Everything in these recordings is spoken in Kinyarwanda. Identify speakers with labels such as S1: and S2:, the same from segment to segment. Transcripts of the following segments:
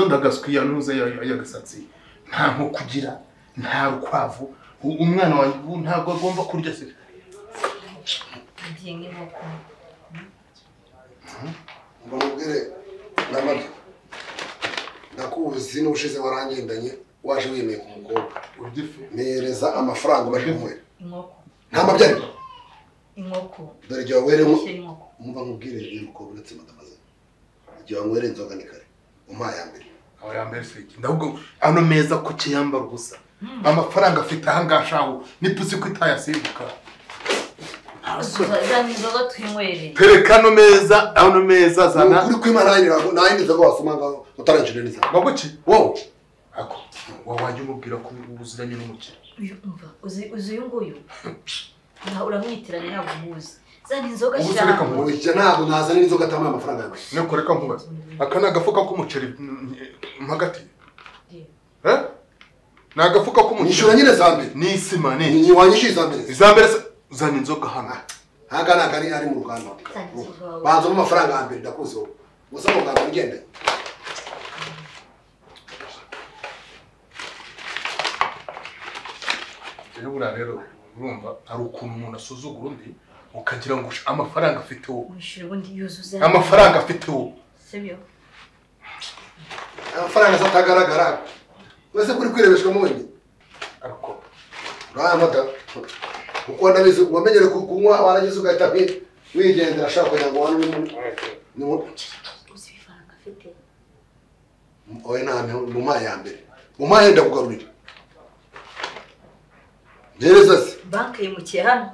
S1: Ndagaswiya nuza yagasatsi nta nko kugira nta rukwavu umwana wanjye ntabwo agomba kurya se
S2: ngiye nk'inko
S3: mbamubwire namadu ndakuzi n'ubushize warangendanye waje wemeye ku mukobwa mereza amafaranga bari kumwe
S2: inkoko
S3: nta mabyariro
S2: inkoko
S3: dore igihe weremo umva nkubwire uyu mukobwa uretse madamaze igihe wanywere inzoga ni kare umpaye mbere
S1: aho yambere seki ndahubwo ano meza ko cyambara ubusa amafaranga afite ahangashaho nipusi ko itayasibuka
S2: zana inzoga twinywere
S1: tereka ano meza zana
S3: kuri kwimana nayindi nzoga wasoma ngaho utaranjire neza
S1: baguki wowe ako wajya umubwira ko ubuziranye n'umukire
S2: uyu umva uzi uyu nguyu uramwitiranye ntabwo umuzi zana inzoga cyane
S3: ujya ntabwo nazana inzoga atamaye amafaranga yawe
S1: nuko reka nkubaze aka ni agafuka k'umuceri mpagati ni agafuka k'umuceri
S3: nishyura nyine za mbere
S1: ni isima
S3: ni wanyishyuye za mbere
S1: zana inzoga hano
S3: hanga nagari ari mu ruganda banza mu mafaranga ya mbere ndakuzi wowe gusa mu ruganda ngende
S1: rero urumva ari ukuntu umuntu asuzugura undi ukagira ngo amafaranga afite wowe amafaranga afite wowe
S2: sibyo
S3: amafaranga zatagaragara wese kuri kwirebeshwa mu windi
S1: ariko
S3: uramata uko ndabizi wamenyere kunywa waragize ugahita wigendera ashaka kugira ngo wane ni
S2: uzi ifaranga afite
S3: oye nane mu maya mbere mu maya ndakugarurira gereza se
S2: banki yimukiye hano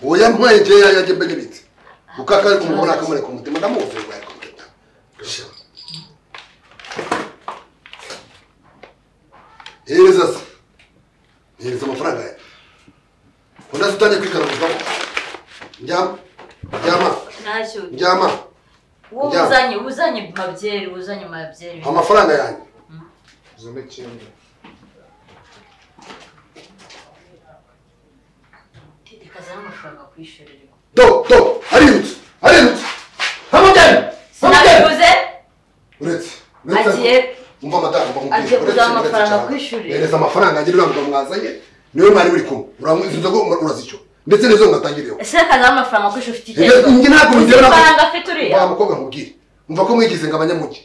S3: oya mwaye je yaje benebitse ukaka kumubona akamure ku mutima ndamuvuye kwa kompeta gereza se gereza amafaranga ya kuna sitanye kwikaramuza njama
S2: ntacyo
S3: njama
S2: uzanye mabyeri
S3: amafaranga yanjye
S1: zone cyende
S2: kazana amafaranga kwishurira
S3: do arinutse hamagana
S2: sinabivuze
S3: uretse
S2: agiye
S3: umva madamu
S2: agiye kuzana amafaranga kwishurira
S3: yereza amafaranga agira ngo mwazanye niwe mwari muri kumwe uramwizinze ko urazicyo ndetse nizo ngatangiriyeho
S2: ese kazana amafaranga kwishura ufite ikibazo
S3: ngi ntabwo ngera
S2: amafaranga afite uriya
S3: wa mukobwa nkubwire umva ko mwigize ngo abanyamugi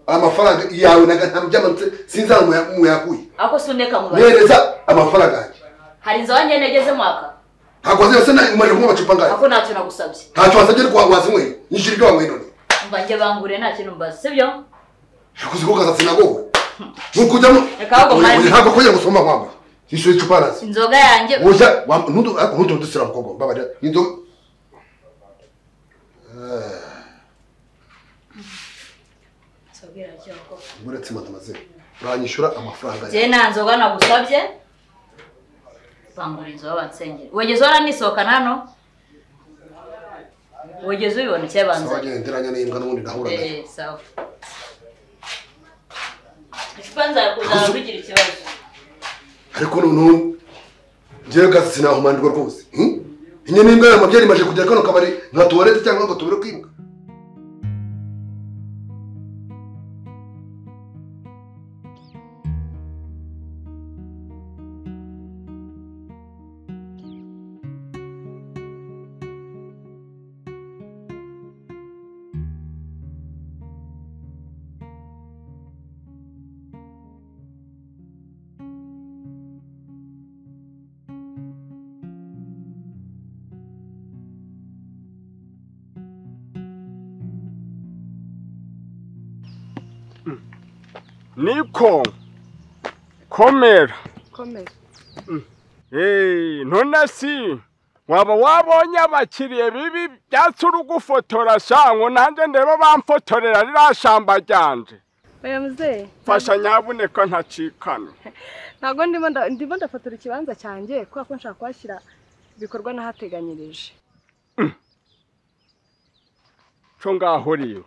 S3: amafaranga yawe nagamutse sinzamuyakuye
S2: ako sundeka mu
S3: yereza amafaranga yanjye
S2: hari inzo wanjye negeze mwaka
S3: ntabwo zose umaze kunywa amacupa ngahe
S2: ako ntacyo nagusabye
S3: ntacyo wasabye ko wazinyweye nyishira ibyo wanyweye none
S2: umva njye bangure nta kintu mbaza sibyo
S3: kuzi ko gasatsi nagowe nukujyamo ntabwo kujya gusoma mwamba yishyura icupa hasi
S2: inzoga yanjye
S3: oya ntutu dusira mukobwa mbabarira inzoga
S2: sabwira cyako
S3: uretse madamaze uranyishyura amafaranga
S2: je nta nzoga nagusabye bangura inzoga bansengera wegeze waranisohoka hano wegeze ubibona cye banza
S3: wagenderanya n'imbwa n'ubundi ndahura nayo
S2: sawa ifanza kuzana bigira ikibazo
S3: ariko none ngiye gasatsi nahumanirwa rwose inyene imbwa y'amabyeri maje kujya kano kabari nka tuwarete cyangwa ngo tubure kwimbwa
S4: Niko komera none si waba wabonye abakiriye bibi byatse urugufotora shango nanjye ndeba bamfotorera rira shamba ryanje
S5: Oya muzehe.
S4: Fasha nyabuneka ntacikana.
S5: Ntago ndimo ndafotora ikibanza cyanjye kuko ko nshaka kwashyira bikorwa nahateganyirije.
S4: Cyo ngaho rero.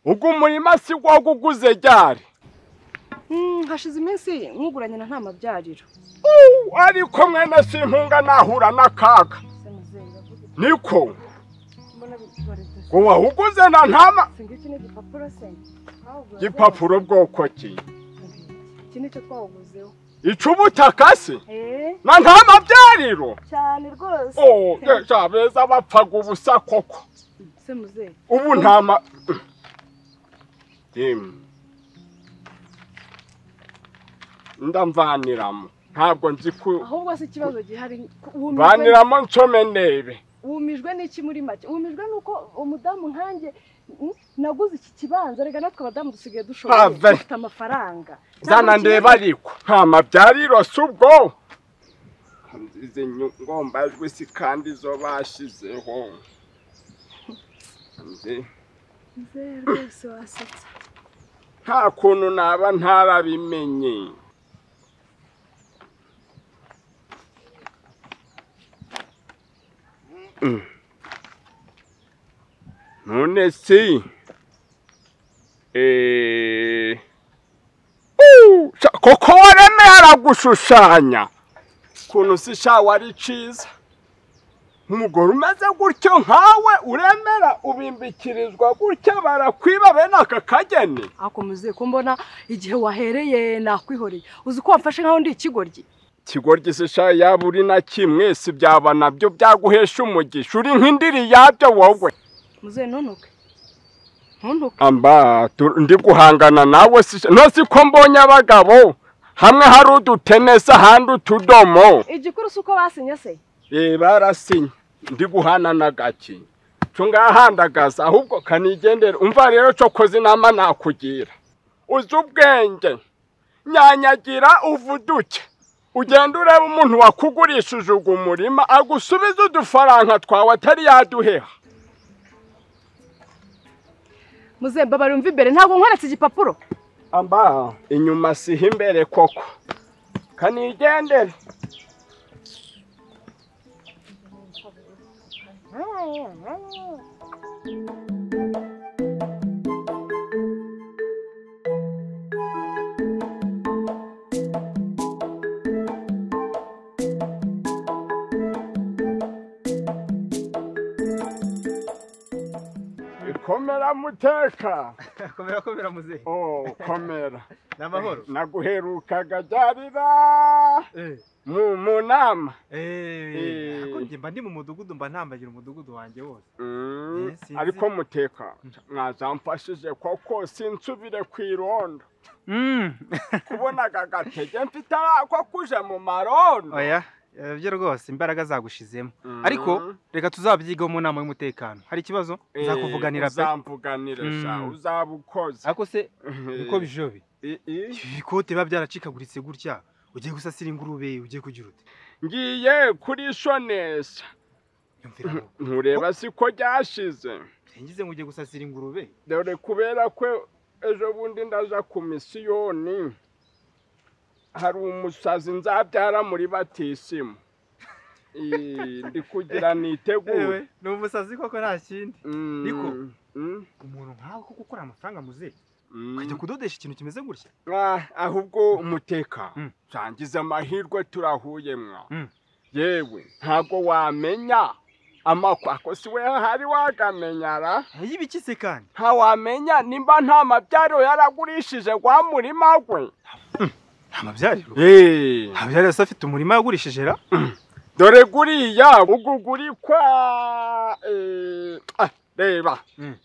S4: Ubwo umurima si gwaguguze ryari.
S5: Hashize iminsi nkuguranye na NTAMABYARIRO.
S4: Ariko mwene simpunga nahura nakaga. Niko. Ngo wahuguze na ntama.
S5: Singiki ni gipapuro se.
S4: Gipapuro bwoko ki?
S5: Iki nicyo twahuguzeho.
S4: Icubutaka se? Na NTAMABYARIRO.
S5: Cyane rwose.
S4: Beza bapfaga ubusa koko.
S5: Se muzehe.
S4: Ubu ntama ndamvaniramo ntabwo nzi ko
S5: ahubwo se ikibazo gihari
S4: vaniramo nsome nebe
S5: wumijwe n'iki muri make wumijwe nuko umudamu nkanjye naguze iki kibanza rega natwe abadamu dusigaye dushoboye dufite amafaranga
S4: zana ndeba ariko NTAMABYARIRO subwo izi ngombajwe si kandi zo bashizeho nze
S5: rwose wasetsa
S4: nta kuntu naba ntarabimenye none si koko waremeye aragushushanya kuntu si sha wari ciza umugore umeze gutyo nkawe uremera ubimbikirizwa gutya barakwiba bene aka kageni
S5: akomuze ko mbona igihe wahereye nakwihoreye uzi ko wamfashe nkaho ndi ikigoryi
S4: se sha yaburi na kimwe si byaba nabyo byaguhesha umugisha uri nk'indiri yabyo wowe
S5: muze ntunuke
S4: amba ndi guhangana nawe no ko mbonye abagabo hamwe hari udutenesa handi utudomo
S5: igikuru suko basinye se
S4: barasinye ndi guhana na gaki cyo ngahandagaza ahubwo kanigendera umva rero cyo koze inama nakugira uzi ubwenge nyanyagira uvuduke ugenda ureba umuntu wakugurishije umurima agusubiza udufaranga twawe atari yaduheha
S5: muzemba barumva imbere ntabwo nkweretse igipapuro
S4: amba inyuma siho imbere koko kanigendera komera muteka
S6: komera muzehe
S4: komera
S6: namahoro
S4: naguherukaga jarira mu nama
S6: ko mba ndi mu mudugudu mba ntambagira umudugudu wanjye wose
S4: ariko muteka mwazamfashije koko sinsubire ku irondo kubonaga gatege mfite ko kuje mu marondo
S6: oya byo rwose imbaraga zagushizemo ariko reka tuzabyiga mu nama y'umutekano hari ikibazo nzakuvuganira pe
S4: uzamvuganira sha uzabukoze
S6: ako se uko bijobe ikote biba byaracikaguritse gutya ugiye gusasira ingurube ugiye kugira ute
S4: ngiye kuri shonesha ntureba siko ryashize
S6: ngize ngo ugiye gusasira ingurube
S4: dore kubera ko ejo bundi ndaza ku misiyoni hari umusazi nzabyara muri batisimu ndi kugira nitegure
S6: ni umusazi koko nta kindi niko umuntu nkawe ko gukora amafaranga muze ukajya kudodesha ikintu kimeze gutya
S4: ahubwo umuteka zangize amahirwe turahuye mwa yewe ntago wamenya amakwa si we hari wagamenyara
S6: y'ibiki se kandi
S4: nta wamenya nimba NTAMABYARIRO yaragurishije kwa murima gwe
S6: NTAMABYARIRO NTAMABYARIRO se afite umurima yagurishije ra
S4: dore guriya uguguri kwa reba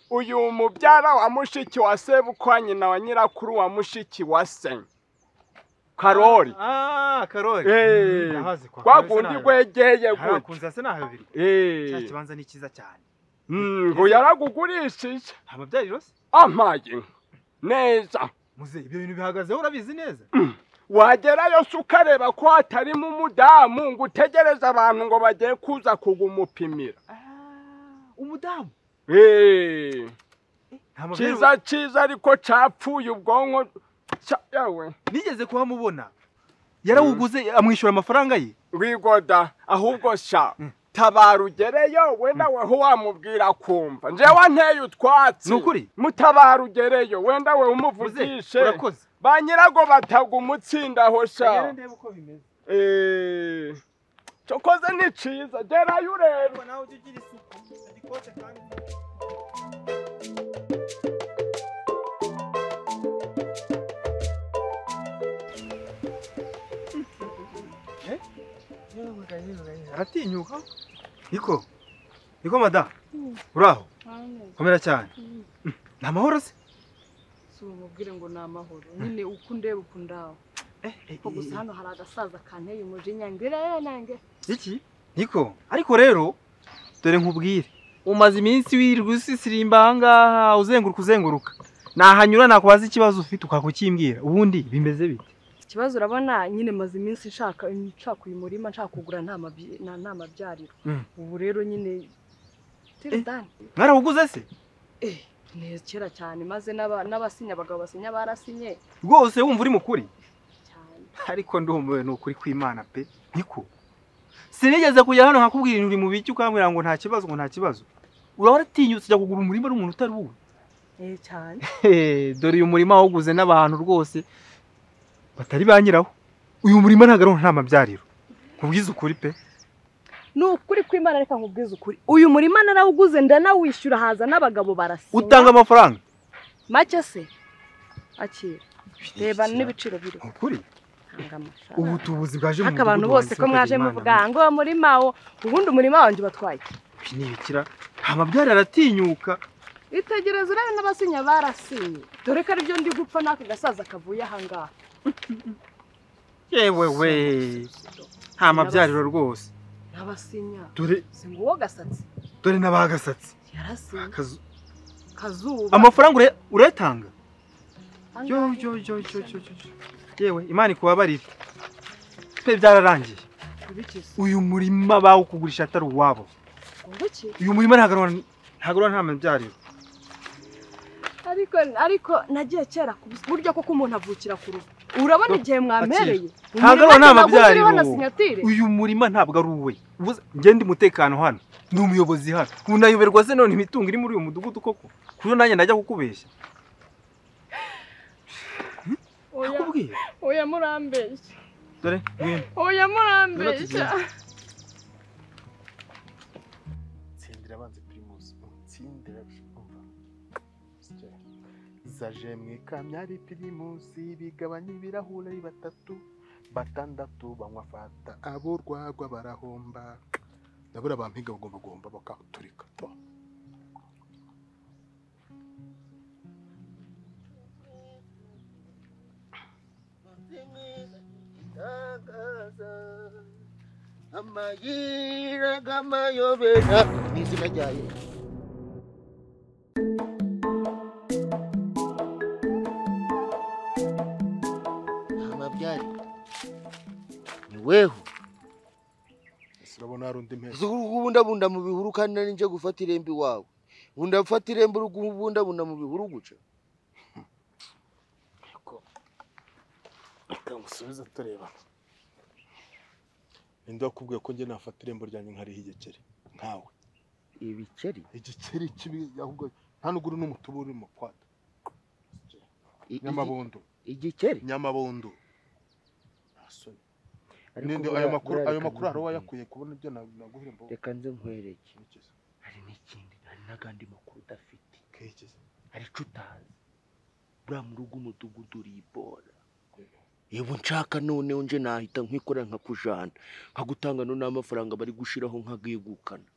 S4: uyu mubyara wa mushiki wa sebukwa nyina wa nyirakuru wa mushiki wa se Karori
S6: Karori
S4: kwa gundi gwegeye gute
S6: harakunze se nahabiri cya kibanza ni cyiza cyane
S4: ngo yaragugurishije
S6: NTAMABYARIRO se
S4: amaye neza
S6: muze ibyo bintu bihagazeho urabizi neza
S4: wagerayo sukareba ko hatarimo umudamu ngo utegereze abantu ngo bagiye kuza kugumupimira
S6: umudamu
S4: Ciza ariko capfuye ubwonko yawe.
S6: Nigeze kuhamubona. Yarawuguze amwishyura amafaranga ye.
S4: Wigoda ahubwo sha tabarugereyo wenda weho wamubwira kumva. Njewe nteye utwatsi.
S6: Nukuri
S4: mutabarugereyo wenda we umuvugishe.
S6: Urakoze.
S4: Banyirago bataga umutsinda ho sha.
S6: Ndebe uko bimeze.
S4: Chokoze ni ciza gerayo ureba
S6: nawe ugira isuku igikote kandi aratinyuka niko mada uraho komera cyane nta mahoro se
S5: si umubwire ngo ni amahoro nyine uko ndeba uko ndaho ko gusa hano hari agasaza kanteye umujinya ngire nange
S6: iki niko ariko rero dore nkubwire umaze iminsi wirirwa usisirimba ahangaha uzenguruka nahanyura nakubaza ikibazo ufite ukakukimbwira ubundi bimeze bite
S5: ikibazo urabona nyine maze iminsi nshaka uyu murima nshaka kugura nta mabyariro ubu rero nyine tiridani
S6: mwarawuguze se
S5: ni kera cyane maze n'abasinya abagabo basinya barasinye
S6: rwose wumva uri mukuri ariko ndumva ni ukuri kw'Imana pe niko sinigeze kujya hano nkakubwira uri mu biki ukambwira ngo nta kibazo urabona atinyutse ujya kugura umurima n'umuntu utari wowe
S5: cyane
S6: dore uyu murima wawuguze n'abantu rwose batari banyiraho uyu murima ntago nta mabyariro kubwiza ukuri pe
S5: ni ukuri kw'Imana reka nkubwiza ukuri uyu murima narawuguze ndanawishyura haza n'abagabo barasinya
S6: utanga amafaranga
S5: make se akira reba n'ibiciro biri
S6: ukuri ubu tubuzi bwaje mu
S5: abantu bose ko mwaje muvuga ngo murima wo ubundi umurima wanjye batwaye
S6: ni bikira amabyariro aratinyuka
S5: itegereza urabe n'abasinya barasinye dore ko aribyo ndi gupfa n'aka gasaza kavuye ahangaha
S6: yewe we nta mabyariro rwose
S5: n'abasinya
S6: dore
S5: singuwo gasatsi
S6: dore n'abagasatsi
S5: yarasinye kazuba
S6: amafaranga uretanga yo yewe Imana ikubabarire pe byararangiye uyu murima bawukugurisha atari uwabo uyu murima ntago nta mabyariro
S5: ariko nagiye kera ku buryo koko umuntu avukira ku rugo urabona igihe mwampereye
S6: ntago nta mabyariro uyu murima ntabwo ari uwe ngende umutekano hano ni umuyobozi hano unayoberwa se none imitungo iri muri uyu mudugudu koko kuko nanjye najya kukubeshya
S5: oya murambeshya
S6: dore
S5: oya murambeshya
S1: tsindira banze primus tsindira umva zaje mwikamya ari primus bigabanya ibirahura ari batandatu banywa fata abo rwagwa barahomba ndabura bampiga bagomba bakaturika to
S7: amayira gamayobera n'izina ryayo amabyari ni weho
S1: urabona hari undi mpera
S7: ubundabunda mu bihuru kandi nari nje gufata irembo iwawe bunda gufata irembo ubundabunda mu bihuru guca
S1: musubiza tureba ninde wakubwiye ko nge nafata irembo ryanjye nkariho igikeri nkawe igikeri kibi ahubwo nta nuguru n'umutubu urimo kwata nyamabondo
S7: igikeri
S1: nyamabondo asoni ninde ayo makuru haro wayakuye kubona ibyo naguhira mbo
S7: reka nze nkwereke hari n'ikindi hari n'agandi makuru udafite
S1: kekize
S7: hari cutazi bra mu rugo umudugudu ribora yewe nshaka none nje nahita nkwikorera nkakujana nkagutanga no n'amafaranga bari gushiraho nkagegukana